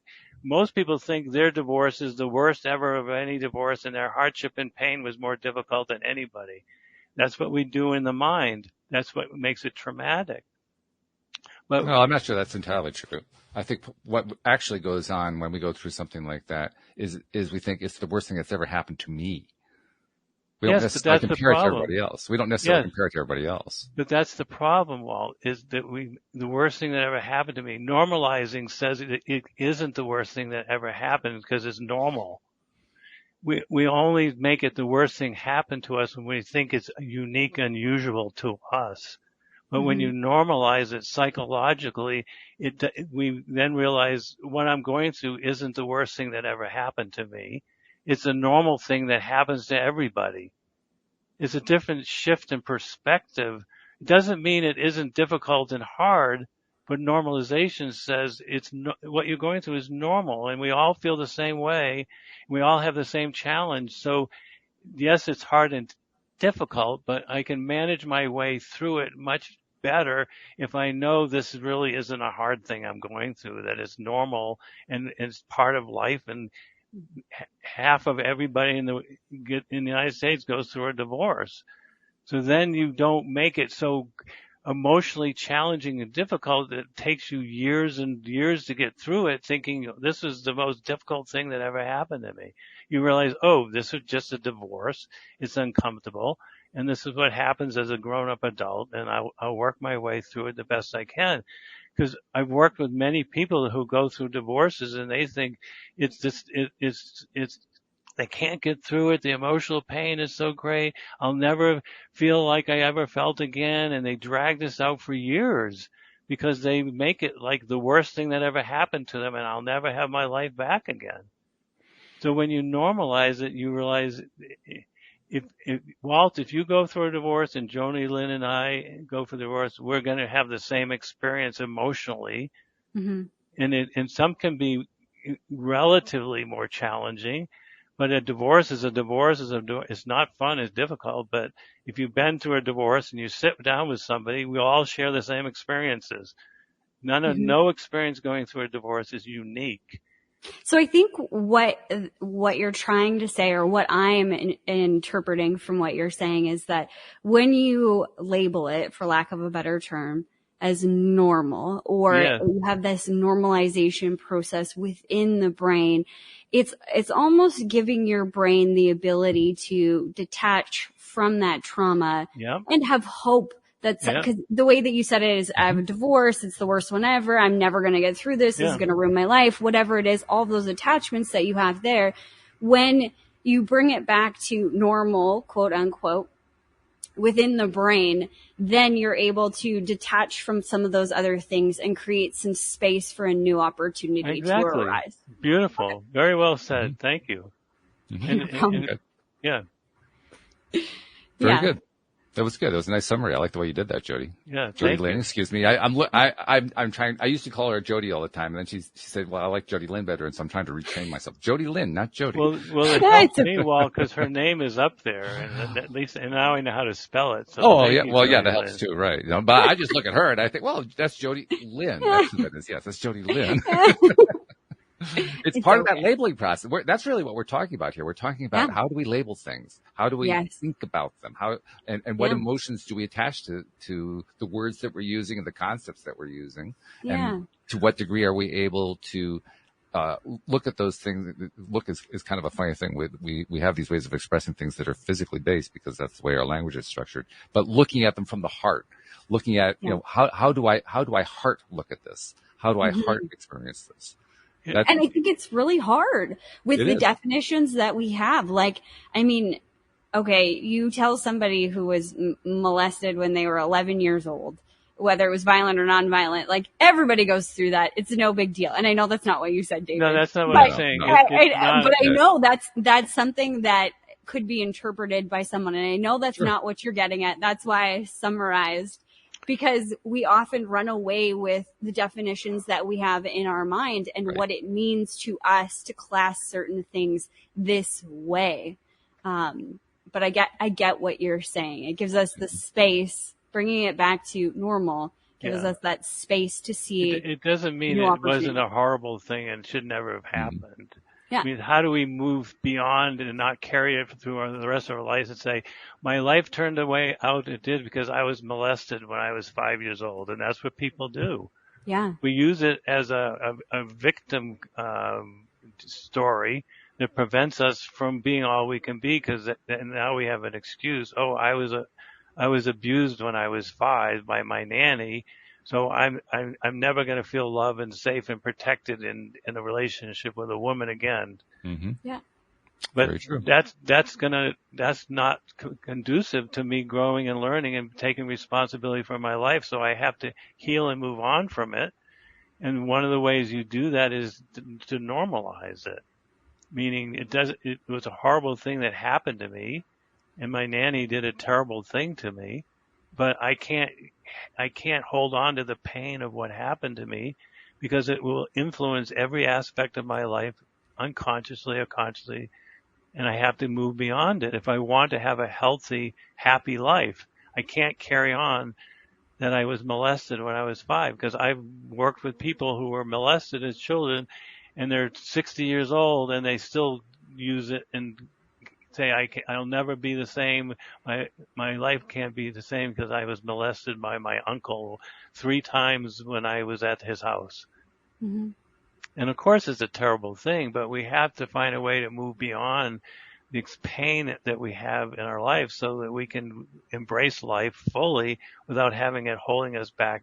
Most people think their divorce is the worst ever of any divorce, and their hardship and pain was more difficult than anybody. That's what we do in the mind. That's what makes it traumatic. But No, I'm not sure that's entirely true. I think what actually goes on when we go through something like that is we think it's the worst thing that's ever happened to me. We don't yes, but necessarily that's the compare it to problem. everybody else. We don't necessarily Yes, compare it to everybody else. but that's the problem, Walt, is that the worst thing that ever happened to me. Normalizing says it isn't the worst thing that ever happened because it's normal. We only make it the worst thing happen to us when we think it's unique, unusual to us. But when you normalize it psychologically, we then realize what I'm going through isn't the worst thing that ever happened to me. It's a normal thing that happens to everybody. It's a different shift in perspective. It doesn't mean it isn't difficult and hard, but normalization says what you're going through is normal, and we all feel the same way. We all have the same challenge. So yes, it's hard and difficult, but I can manage my way through it much better if I know this really isn't a hard thing I'm going through, that it's normal and it's part of life. And half of everybody in the United States goes through a divorce. So then you don't make it so emotionally challenging and difficult that it takes you years and years to get through it, thinking this is the most difficult thing that ever happened to me. You realize, oh, this is just a divorce. It's uncomfortable. And this is what happens as a grown-up adult. And I'll work my way through it the best I can. Because I've worked with many people who go through divorces and they think it's they can't get through it. The emotional pain is so great. I'll never feel like I ever felt again. And they drag this out for years because they make it like the worst thing that ever happened to them, and I'll never have my life back again. So when you normalize it, you realize Walt, if you go through a divorce and Joni Lynn and I go for divorce, we're going to have the same experience emotionally. And some can be relatively more challenging. But a divorce is a divorce. It's not fun. It's difficult. But if you've been through a divorce and you sit down with somebody, we all share the same experiences. No experience going through a divorce is unique. So I think what you're trying to say, or what I'm interpreting from what you're saying, is that when you label it, for lack of a better term, as normal, or you have this normalization process within the brain, it's almost giving your brain the ability to detach from that trauma and have hope. That's because the way that you said it is, I have a divorce. It's the worst one ever. I'm never going to get through this. This is going to ruin my life. Whatever it is, all those attachments that you have there, when you bring it back to normal, quote unquote, within the brain, then you're able to detach from some of those other things and create some space for a new opportunity to arise. Beautiful. Very well said. Thank you. Very good. That was good. That was a nice summary. I like the way you did that, Jody. Yeah, Jody Lynn. Excuse me. I'm trying. I used to call her Jody all the time, and then she said, "Well, I like Jody Lynn better," and so I'm trying to retrain myself. Jody Lynn, not Jody. Well, it helped me, Walt, because her name is up there, and at least now I know how to spell it. So that helps too, right? You know, but I just look at her and I think, well, that's Jody Lynn. That's who that is. Yes, that's Jody Lynn. It's part of that labeling process. That's really what we're talking about here. We're talking about how do we label things? How do we think about them? And what emotions do we attach to the words that we're using and the concepts that we're using? And to what degree are we able to look at those things? Look is kind of a funny thing. We have these ways of expressing things that are physically based because that's the way our language is structured. But looking at them from the heart, looking at how do I heart look at this? How do I heart experience this? And I think it's really hard with the definitions that we have. Like, I mean, okay, you tell somebody who was molested when they were 11 years old, whether it was violent or nonviolent, like everybody goes through that. It's no big deal. And I know that's not what you said, David. No, that's not what I'm saying. But I know that's something that could be interpreted by someone. And I know that's not what you're getting at. That's why I summarized, because we often run away with the definitions that we have in our mind and what it means to us to class certain things this way. But I get what you're saying. It gives us the space, bringing it back to normal, gives us that space to see. It doesn't mean it wasn't a horrible thing and should never have happened. Yeah. I mean, how do we move beyond and not carry it through the rest of our lives and say, my life turned the way out it did because I was molested when I was 5 years old, and that's what people do. Yeah. We use it as a victim story that prevents us from being all we can be, because now we have an excuse. Oh, I was abused when I was 5 by my nanny, so I'm never going to feel loved and safe and protected in a relationship with a woman again. Mm-hmm. Yeah. But Very true. that's not conducive to me growing and learning and taking responsibility for my life. So I have to heal and move on from it. And one of the ways you do that is to normalize it. Meaning it was a horrible thing that happened to me, and my nanny did a terrible thing to me, but I can't hold on to the pain of what happened to me, because it will influence every aspect of my life, unconsciously or consciously, and I have to move beyond it. If I want to have a healthy, happy life, I can't carry on that I was molested when I was 5, because I've worked with people who were molested as children, and they're 60 years old and they still use it and say, I'll never be the same. My life can't be the same because I was molested by my uncle 3 times when I was at his house. Mm-hmm. And of course it's a terrible thing, but we have to find a way to move beyond the pain that we have in our life so that we can embrace life fully without having it holding us back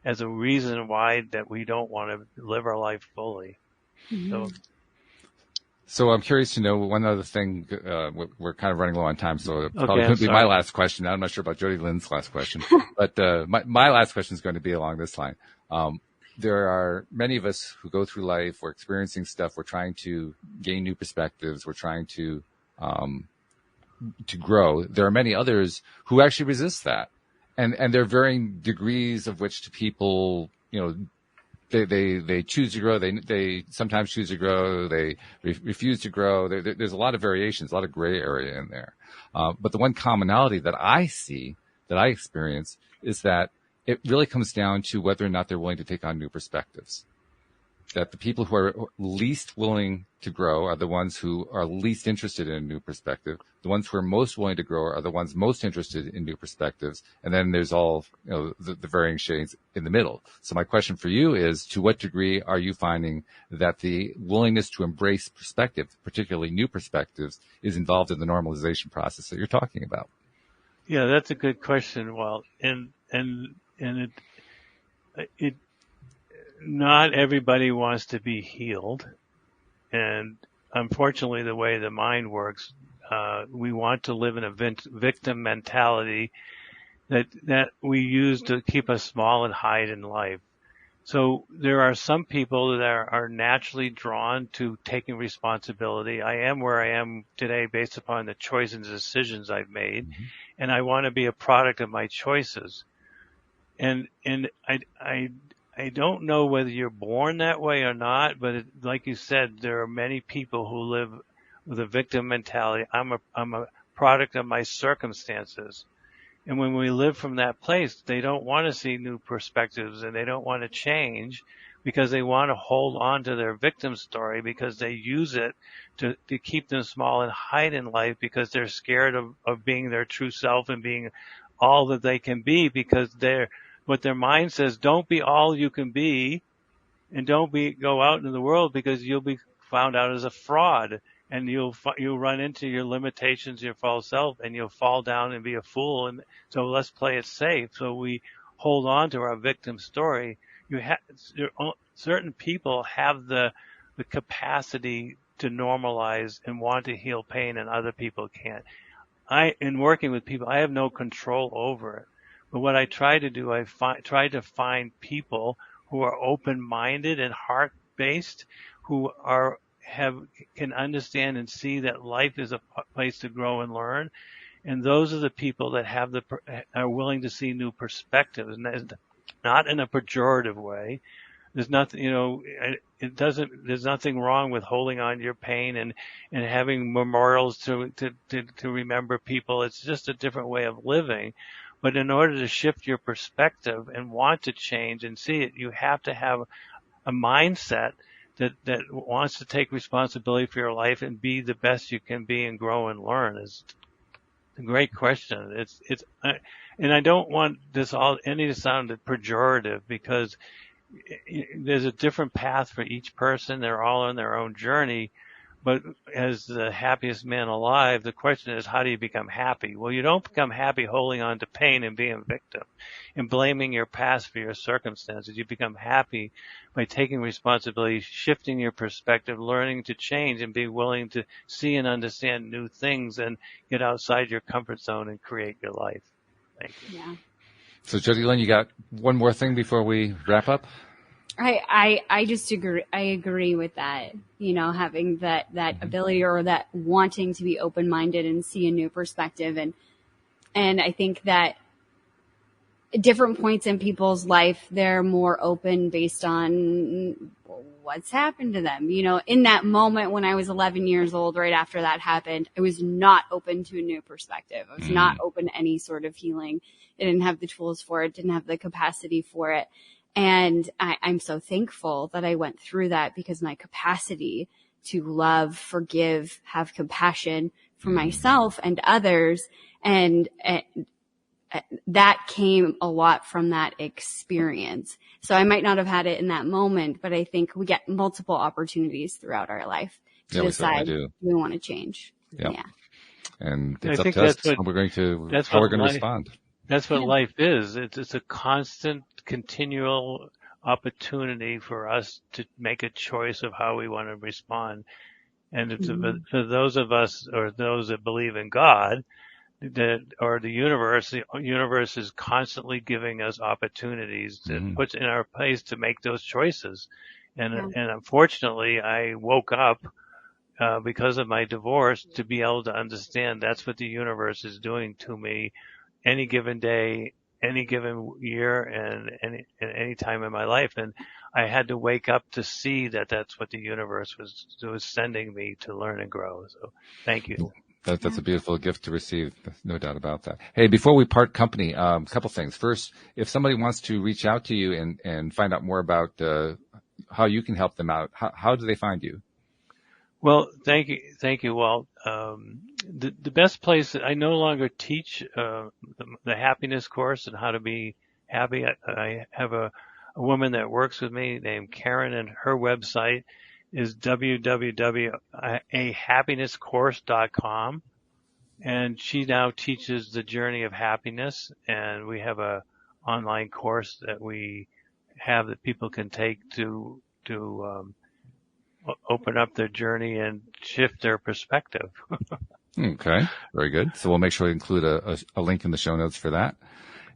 as a reason why that we don't want to live our life fully. Mm-hmm. So I'm curious to know one other thing. We're kind of running low on time, so it probably I'm could be my sorry. last question. I'm not sure about Jody Lynn's last question, but my last question is going to be along this line. There are many of us who go through life. We're experiencing stuff. We're trying to gain new perspectives. We're trying to grow. There are many others who actually resist that, and there are varying degrees of which to people, they choose to grow. They sometimes choose to grow. They refuse to grow. There's a lot of variations, a lot of gray area in there. But the one commonality that I see, that I experience, is that it really comes down to whether or not they're willing to take on new perspectives. That the people who are least willing to grow are the ones who are least interested in a new perspective. The ones who are most willing to grow are the ones most interested in new perspectives. And then there's all, the varying shades in the middle. So my question for you is, to what degree are you finding that the willingness to embrace perspective, particularly new perspectives, is involved in the normalization process that you're talking about? Yeah, that's a good question, Walt. And it not everybody wants to be healed, and unfortunately, the way the mind works, we want to live in a victim mentality that we use to keep us small and hide in life. So there are some people that are naturally drawn to taking responsibility. I am where I am today based upon the choices and decisions I've made, Mm-hmm. and I want to be a product of my choices. And I don't know whether you're born that way or not, but like you said, there are many people who live with a victim mentality. I'm a product of my circumstances. And when we live from that place, they don't want to see new perspectives, and they don't want to change because they want to hold on to their victim story, because they use it to keep them small and hide in life, because they're scared of being their true self and being all that they can be, because what their mind says, don't be all you can be, and don't go out in the world, because you'll be found out as a fraud, and you'll run into your limitations, your false self, and you'll fall down and be a fool. And so let's play it safe. So we hold on to our victim story. Certain people have the capacity to normalize and want to heal pain, and other people can't. In working with people, I have no control over it. But what I try to do, try to find people who are open-minded and heart-based, who can understand and see that life is a place to grow and learn. And those are the people that are willing to see new perspectives, and not in a pejorative way. There's nothing, there's nothing wrong with holding on to your pain and having memorials to remember people. It's just a different way of living. But in order to shift your perspective and want to change and see it, you have to have a mindset that wants to take responsibility for your life and be the best you can be and grow and learn. Is a great question. And I don't want any to sound pejorative, because there's a different path for each person. They're all on their own journey. But as the happiest man alive, the question is, how do you become happy? Well, you don't become happy holding on to pain and being a victim and blaming your past for your circumstances. You become happy by taking responsibility, shifting your perspective, learning to change, and be willing to see and understand new things and get outside your comfort zone and create your life. Thank you. Yeah. So, Jody Lynn, you got one more thing before we wrap up? I just agree. I agree with that. Having that ability or that wanting to be open-minded and see a new perspective. And I think that at different points in people's life, they're more open based on what's happened to them. In that moment when I was 11 years old, right after that happened, I was not open to a new perspective. I was not open to any sort of healing. I didn't have the tools for it, didn't have the capacity for it. And I'm so thankful that I went through that, because my capacity to love, forgive, have compassion for myself and others, and that came a lot from that experience. So I might not have had it in that moment, but I think we get multiple opportunities throughout our life to decide we want to change. Yep. Yeah. And it's up to us how we're going to respond. That's what life is. It's a constant, continual opportunity for us to make a choice of how we want to respond. And it's for those of us, or those that believe in God, or the universe is constantly giving us opportunities that puts in our place to make those choices. And unfortunately, I woke up because of my divorce to be able to understand that's what the universe is doing to me any given day, any given year, and any time in my life. And I had to wake up to see that that's what the universe was sending me to learn and grow. So thank you. That's a beautiful gift to receive. No doubt about that. Hey, before we part company, a couple things. First, if somebody wants to reach out to you and find out more about how you can help them out, how do they find you? Well, thank you, Walt. The best place, I no longer teach the happiness course and how to be happy. I have a woman that works with me named Karen, and her website is www.ahappinesscourse.com, and she now teaches the journey of happiness, and we have a online course that we have that people can take to open up their journey and shift their perspective. Okay, very good. So we'll make sure we include a link in the show notes for that.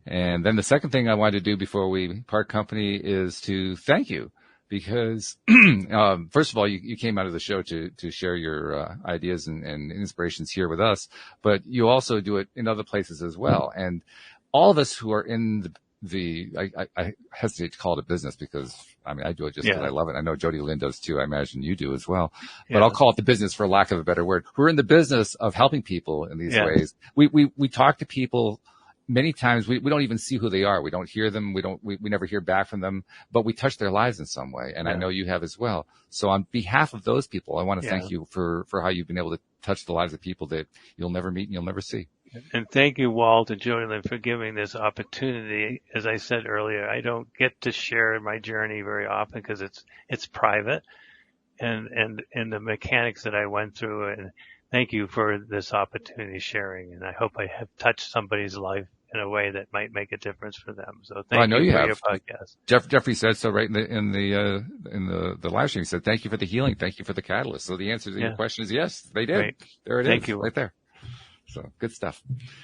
And then the second thing I wanted to do before we part company is to thank you, because first of all, you came out of the show to share your ideas and inspirations here with us, but you also do it in other places as well. And all of us who are in I hesitate to call it a business, because I do it just because I love it. I know Jody Lynn does too. I imagine you do as well, but I'll call it the business for lack of a better word. We're in the business of helping people in these ways. We talk to people many times. We don't even see who they are. We don't hear them. We never hear back from them, but we touch their lives in some way. And I know you have as well. So on behalf of those people, I want to thank you for how you've been able to touch the lives of people that you'll never meet and you'll never see. And thank you, Walt and Julian, for giving this opportunity. As I said earlier, I don't get to share my journey very often because it's private and the mechanics that I went through. And thank you for this opportunity sharing. And I hope I have touched somebody's life in a way that might make a difference for them. So thank you for your podcast. Jeffrey said so right in the live stream. He said, thank you for the healing. Thank you for the catalyst. So the answer to your question is yes, they did. Great. There it thank is. You. Right there. So good stuff.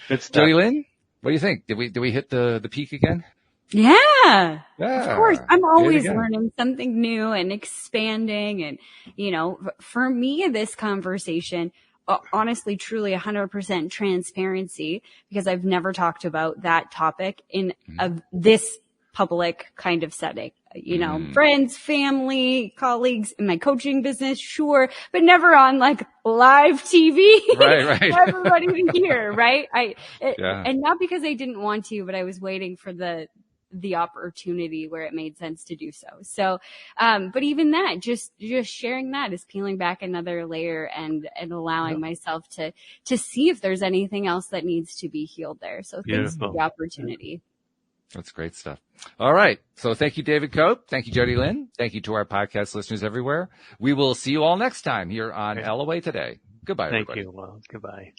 Good stuff. Jody Lynn, what do you think? Did we hit the peak again? Yeah, of course. I'm always learning something new and expanding. And, for me, this conversation, honestly, truly 100% transparency, because I've never talked about that topic in this public kind of setting. Friends, family, colleagues in my coaching business, sure, but never on like live TV. Right. For everybody to hear, right? And not because I didn't want to, but I was waiting for the opportunity where it made sense to do so. So, but even that, just sharing that is peeling back another layer and allowing myself to see if there's anything else that needs to be healed there. So thanks for the opportunity. That's great stuff. All right. So thank you, David Cope. Thank you, Jody Lynn. Thank you to our podcast listeners everywhere. We will see you all next time here on LOA Today. Goodbye, everybody. Thank you. Well, goodbye.